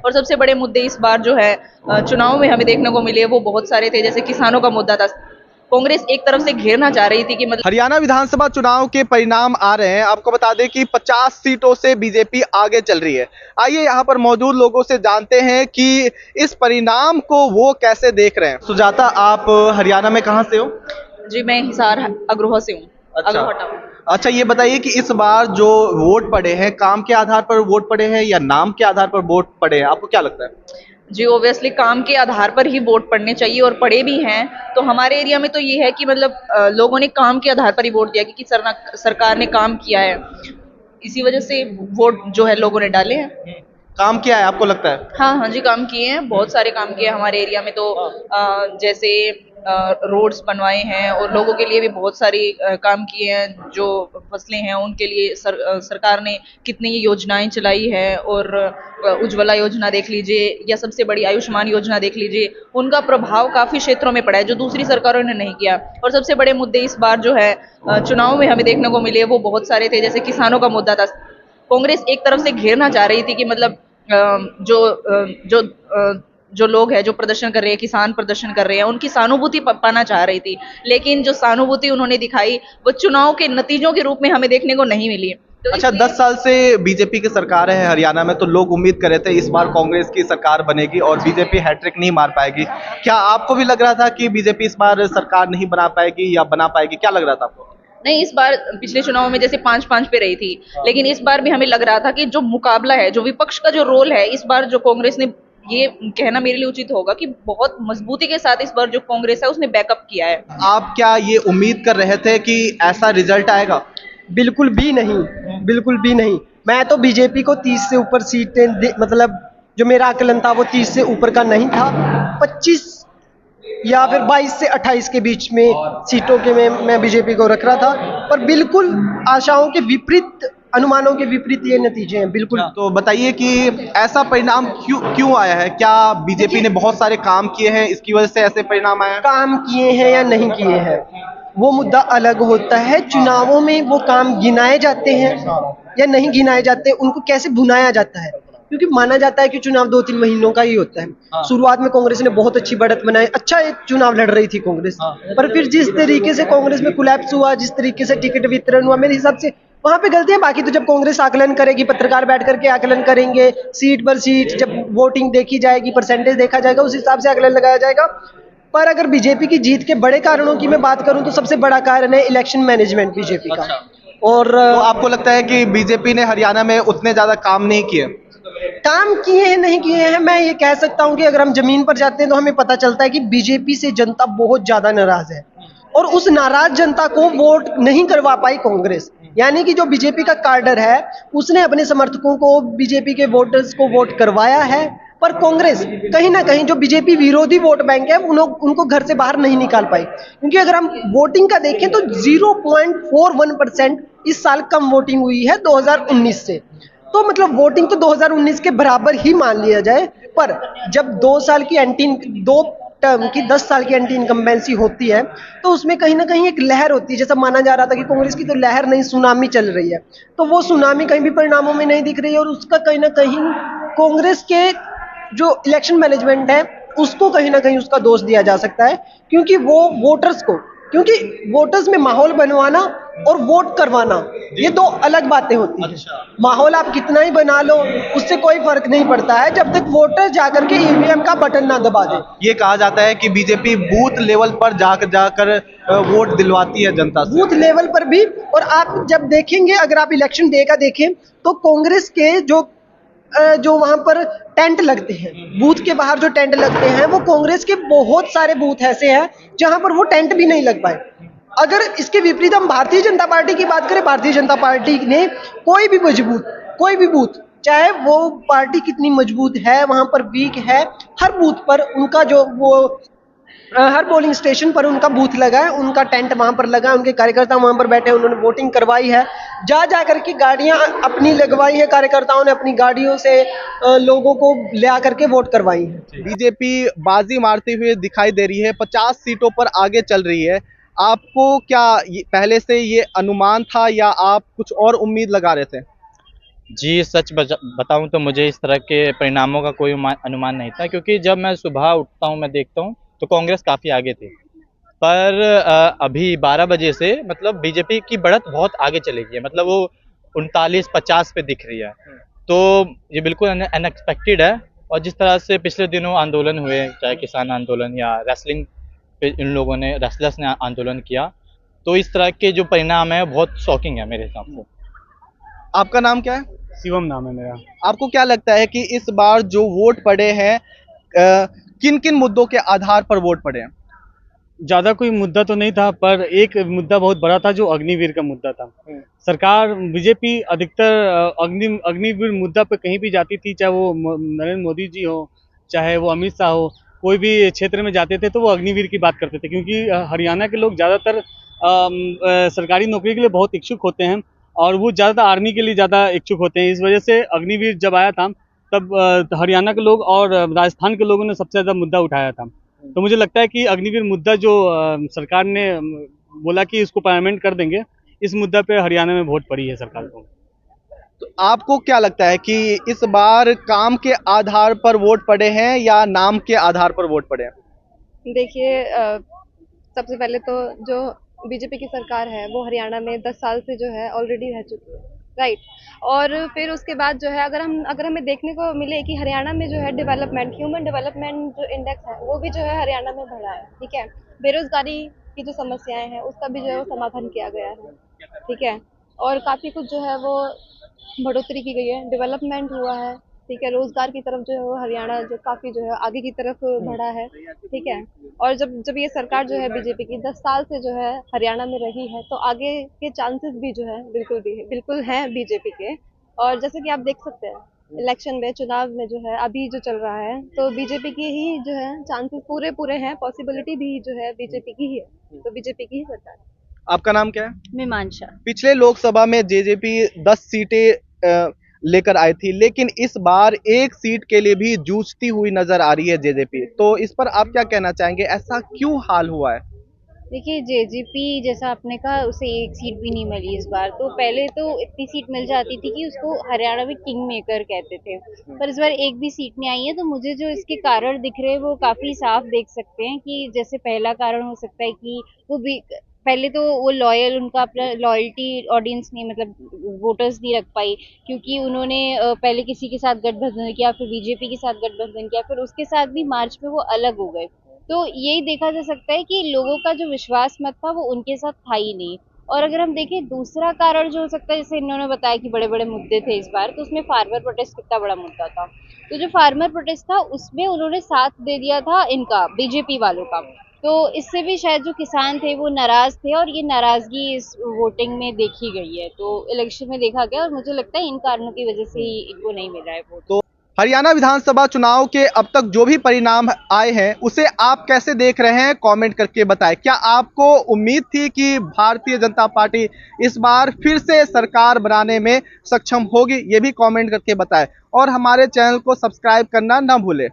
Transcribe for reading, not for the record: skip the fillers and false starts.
और सबसे बड़े मुद्दे इस बार जो है चुनाव में हमें देखने को मिले वो बहुत सारे थे। जैसे किसानों का मुद्दा था। कांग्रेस एक तरफ से घेरना चाह रही थी कि मतलब हरियाणा विधानसभा चुनाव के परिणाम आ रहे हैं। आपको बता दें कि 50 सीटों से बीजेपी आगे चल रही है। आइए यहाँ पर मौजूद लोगों से जानते हैं कि इस परिणाम को वो कैसे देख रहे हैं। सुजाता, आप हरियाणा में कहाँ से हो? जी मैं हिसार अग्रोहा से हूँ। अच्छा। अग्रोहा टाउन। अच्छा, ये बताइए कि इस बार जो वोट पड़े हैं, काम के आधार पर वोट पड़े हैं या नाम के आधार पर वोट पड़े हैं, आपको क्या लगता है? जी ऑब्वियसली काम के आधार पर ही वोट पड़ने चाहिए और पड़े भी हैं। तो हमारे एरिया में तो ये है कि मतलब लोगों ने काम के आधार पर ही वोट दिया क्योंकि सरकार ने काम किया है। इसी वजह से वोट जो है लोगों ने डाले हैं। काम क्या है आपको लगता है? हाँ हाँ जी काम किए हैं, बहुत सारे काम किए हैं हमारे एरिया में तो जैसे रोड्स बनवाए हैं और लोगों के लिए भी बहुत सारी काम किए हैं। जो फसलें हैं उनके लिए सरकार ने कितनी योजनाएं चलाई है। और उज्ज्वला योजना देख लीजिए या सबसे बड़ी आयुष्मान योजना देख लीजिए, उनका प्रभाव काफी क्षेत्रों में पड़ा है जो दूसरी सरकारों ने नहीं किया। और सबसे बड़े मुद्दे इस बार जो है चुनाव में हमें देखने को मिले वो बहुत सारे थे। जैसे किसानों का मुद्दा था। कांग्रेस एक तरफ से घेरना चाह रही थी कि मतलब जो लोग हैं जो प्रदर्शन कर रहे हैं, किसान प्रदर्शन कर रहे हैं, उनकी सहानुभूति पाना चाह रही थी। लेकिन जो सहानुभूति उन्होंने दिखाई वो चुनाव के नतीजों के रूप में हमें देखने को नहीं मिली। तो अच्छा, 10 साल से बीजेपी की सरकार है हरियाणा में, तो लोग उम्मीद कर रहे थे इस बार कांग्रेस की सरकार बनेगी और बीजेपी हैट्रिक नहीं मार पाएगी। क्या आपको भी लग रहा था कि बीजेपी इस बार सरकार नहीं बना पाएगी या बना पाएगी? क्या लग रहा था आपको? नहीं, इस बार पिछले चुनाव में जैसे 5-5 पे रही थी, लेकिन इस बार भी हमें लग रहा था कि जो मुकाबला है, जो विपक्ष का जो रोल है, इस बार जो कांग्रेस ने, ये कहना मेरे लिए उचित होगा कि बहुत मजबूती के साथ इस बार जो कांग्रेस है उसने बैकअप किया है। आप क्या ये उम्मीद कर रहे थे कि ऐसा रिजल्ट आएगा? बिल्कुल भी नहीं, बिल्कुल भी नहीं। मैं तो बीजेपी को 30 से ऊपर मतलब जो मेरा आकलन था वो 30 से ऊपर का नहीं था। 25 या फिर 22 से 28 के बीच में सीटों के में मैं बीजेपी को रख रहा था। पर बिल्कुल आशाओं के विपरीत, अनुमानों के विपरीत ये नतीजे हैं बिल्कुल। तो बताइए कि ऐसा परिणाम क्यों क्यों आया है? क्या बीजेपी ने बहुत सारे काम किए हैं, इसकी वजह से ऐसे परिणाम आया है? काम किए हैं या नहीं किए हैं वो मुद्दा अलग होता है। चुनावों में वो काम गिनाए जाते हैं या नहीं गिनाए जाते, उनको कैसे भुनाया जाता है। क्योंकि माना जाता है कि चुनाव 2-3 महीनों का ही होता है। शुरुआत में कांग्रेस ने बहुत अच्छी बढ़त बनाई, अच्छा एक चुनाव लड़ रही थी कांग्रेस। पर फिर जिस तरीके से कांग्रेस में कोलैप्स हुआ, जिस तरीके से टिकट वितरण हुआ, मेरे हिसाब से वहां पे गलती है। बाकी तो जब कांग्रेस आकलन करेगी, पत्रकार बैठ करके आकलन करेंगे, सीट पर सीट जब वोटिंग देखी जाएगी, परसेंटेज देखा जाएगा, उस हिसाब से आकलन लगाया जाएगा। पर अगर बीजेपी की जीत के बड़े कारणों की मैं बात करूं तो सबसे बड़ा कारण है इलेक्शन मैनेजमेंट बीजेपी का। और तो आपको लगता है कि बीजेपी ने हरियाणा में उतने ज्यादा काम नहीं किए? काम किए हैं नहीं किए हैं, मैं ये कह सकता हूं कि अगर हम जमीन पर जाते हैं तो हमें पता चलता है कि बीजेपी से जनता बहुत ज्यादा नाराज है और उस नाराज जनता को वोट नहीं करवा पाई कांग्रेस। यानी कि जो बीजेपी का कार्डर है उसने अपने समर्थकों को, बीजेपी के वोटर्स को वोट करवाया है। पर कांग्रेस कहीं ना कहीं जो बीजेपी विरोधी वोट बैंक है उनको घर से बाहर नहीं निकाल पाई। क्योंकि अगर हम वोटिंग का देखें तो 0.41% इस साल कम वोटिंग हुई है 2019 से। तो मतलब वोटिंग तो 2019 के बराबर ही मान लिया जाए। पर जब 2 टर्म की 10 साल की एंटी इनकम्बेंसी होती है तो उसमें कहीं ना कहीं एक लहर होती है। जैसा माना जा रहा था कि कांग्रेस की तो लहर नहीं, सुनामी चल रही है। तो वो सुनामी कहीं भी परिणामों में नहीं दिख रही है और उसका कहीं ना कहीं कांग्रेस के जो इलेक्शन मैनेजमेंट है उसको कहीं ना कहीं उसका दोष दिया जा सकता है। क्योंकि वो वोटर्स को, क्योंकि वोटर्स में माहौल बनवाना और वोट करवाना ये दो अलग बातें होती हैं। माहौल आप कितना ही बना लो उससे कोई फर्क नहीं पड़ता है जब तक वोटर जाकर के ईवीएम का बटन ना दबा दे। ये कहा जाता है कि बीजेपी बूथ लेवल पर जाकर जाकर वोट दिलवाती है जनता से। बूथ लेवल पर भी। और आप जब देखेंगे, अगर आप इलेक्शन डे का देखें तो कांग्रेस के जो वहां पर टेंट लगते हैं, बूथ के बाहर जो टेंट लगते हैं, वो कांग्रेस के बहुत सारे बूथ ऐसे हैं जहां पर वो टेंट भी नहीं लग पाए। अगर इसके विपरीत हम भारतीय जनता पार्टी की बात करें, भारतीय जनता पार्टी ने कोई भी बूथ, चाहे वो पार्टी कितनी मजबूत है, वहां पर वीक है, हर बूथ पर उनका जो वो हर पोलिंग स्टेशन पर उनका बूथ लगा है, उनका टेंट वहां पर लगा है, उनके कार्यकर्ता वहां पर बैठे हैं, उन्होंने वोटिंग करवाई है। जा करके गाड़ियां अपनी लगवाई है, कार्यकर्ताओं ने अपनी गाड़ियों से लोगों को ले आकर के वोट करवाई है। बीजेपी बाजी मारते हुए दिखाई दे रही है, 50 सीटों पर आगे चल रही है। आपको क्या पहले से ये अनुमान था या आप कुछ और उम्मीद लगा रहे थे? जी, सच बताऊँ तो मुझे इस तरह के परिणामों का कोई अनुमान नहीं था, क्योंकि जब मैं सुबह उठता हूँ, मैं देखता हूँ, तो कांग्रेस काफ़ी आगे थी। पर अभी 12 बजे से मतलब बीजेपी की बढ़त बहुत आगे चली गई है, मतलब वो 39-50 पे दिख रही है। तो ये बिल्कुल अनएक्सपेक्टेड है। और जिस तरह से पिछले दिनों आंदोलन हुए, चाहे किसान आंदोलन या रेसलिंग पे इन लोगों ने रेसलर्स ने आंदोलन किया, तो इस तरह के जो परिणाम है बहुत शॉकिंग है मेरे हिसाब से। आपका नाम क्या है? शिवम नाम है मेरा। आपको क्या लगता है कि इस बार जो वोट पड़े हैं किन किन मुद्दों के आधार पर वोट पड़े हैं? ज़्यादा कोई मुद्दा तो नहीं था, पर एक मुद्दा बहुत बड़ा था जो अग्निवीर का मुद्दा था। सरकार बीजेपी अधिकतर अग्निवीर मुद्दा पे कहीं भी जाती थी, चाहे वो नरेंद्र मोदी जी हो, चाहे वो अमित शाह हो, कोई भी क्षेत्र में जाते थे तो वो अग्निवीर की बात करते थे, क्योंकि हरियाणा के लोग ज़्यादातर सरकारी नौकरी के लिए बहुत इच्छुक होते हैं और वो ज़्यादातर आर्मी के लिए ज़्यादा इच्छुक होते हैं। इस वजह से अग्निवीर जब आया था तब हरियाणा के लोग और राजस्थान के लोगों ने सबसे ज़्यादा मुद्दा उठाया था। तो मुझे लगता है कि अग्निवीर मुद्दा जो सरकार ने बोला कि इसको पार्लियामेंट कर देंगे, इस मुद्दा पे हरियाणा में वोट पड़ी है सरकार को। तो आपको क्या लगता है कि इस बार काम के आधार पर वोट पड़े हैं या नाम के आधार पर वोट पड़े हैं? देखिए सबसे पहले तो जो बीजेपी की सरकार है वो हरियाणा में 10 साल से जो है ऑलरेडी रह चुकी है, राइट। और फिर उसके बाद जो है अगर हमें देखने को मिले कि हरियाणा में जो है डेवलपमेंट, ह्यूमन डेवलपमेंट जो इंडेक्स है वो भी जो है हरियाणा में बढ़ा है, ठीक है। बेरोजगारी की जो समस्याएं हैं उसका भी जो है वो समाधान किया गया है, ठीक है। और काफ़ी कुछ जो है वो बढ़ोतरी की गई है, डेवलपमेंट हुआ है, ठीक है। रोजगार की तरफ जो है वो हरियाणा जो काफी जो है आगे की तरफ बढ़ा है, ठीक है। और जब जब ये सरकार जो है बीजेपी की 10 साल से जो है हरियाणा में रही है तो आगे के चांसेस भी जो है बिल्कुल हैं बीजेपी के। और जैसे कि आप देख सकते हैं इलेक्शन में, चुनाव में जो है अभी जो चल रहा है तो बीजेपी की ही जो है चांसेस पूरे पूरे हैं, पॉसिबिलिटी भी जो है बीजेपी की ही है, तो बीजेपी की ही सरकार है। आपका नाम क्या है? मीमांसा। पिछले लोकसभा में जेजेपी 10 सीटें लेकर आई थी, लेकिन इस बार एक सीट के लिए भी जूझती हुई नजर आ रही है जेजेपी। तो इस पर आप क्या कहना चाहेंगे? ऐसा क्यों हाल हुआ है? देखिए जेजेपी जैसा आपने कहा उसे एक सीट भी नहीं मिली इस बार। तो पहले तो इतनी सीट मिल जाती थी कि उसको हरियाणा में किंग मेकर कहते थे, पर इस बार एक भी सीट नहीं आई है। तो मुझे जो इसके कारण दिख रहे हैं वो काफी साफ देख सकते हैं कि जैसे पहला कारण हो सकता है कि वो भी पहले तो वो लॉयल, उनका अपना लॉयल्टी ऑडियंस नहीं, मतलब वोटर्स नहीं रख पाई, क्योंकि उन्होंने पहले किसी के साथ गठबंधन किया, फिर बीजेपी के साथ गठबंधन किया, फिर उसके साथ भी मार्च में वो अलग हो गए। तो यही देखा जा सकता है कि लोगों का जो विश्वास मत था वो उनके साथ था ही नहीं। और अगर हम देखें दूसरा कारण जो हो सकता है, जैसे इन्होंने बताया कि बड़े बड़े मुद्दे थे इस बार, तो उसमें फार्मर प्रोटेस्ट कितना बड़ा मुद्दा था। तो जो फार्मर प्रोटेस्ट था उसमें उन्होंने साथ दे दिया था इनका, बीजेपी वालों का। तो इससे भी शायद जो किसान थे वो नाराज थे और ये नाराजगी इस वोटिंग में देखी गई है, तो इलेक्शन में देखा गया। और मुझे लगता है इन कारणों की वजह से ही इनको नहीं मिला है वोट। तो हरियाणा विधानसभा चुनाव के अब तक जो भी परिणाम आए हैं उसे आप कैसे देख रहे हैं? कमेंट करके बताएं। क्या आपको उम्मीद थी कि भारतीय जनता पार्टी इस बार फिर से सरकार बनाने में सक्षम होगी? ये भी कमेंट करके बताएं और हमारे चैनल को सब्सक्राइब करना ना भूलें।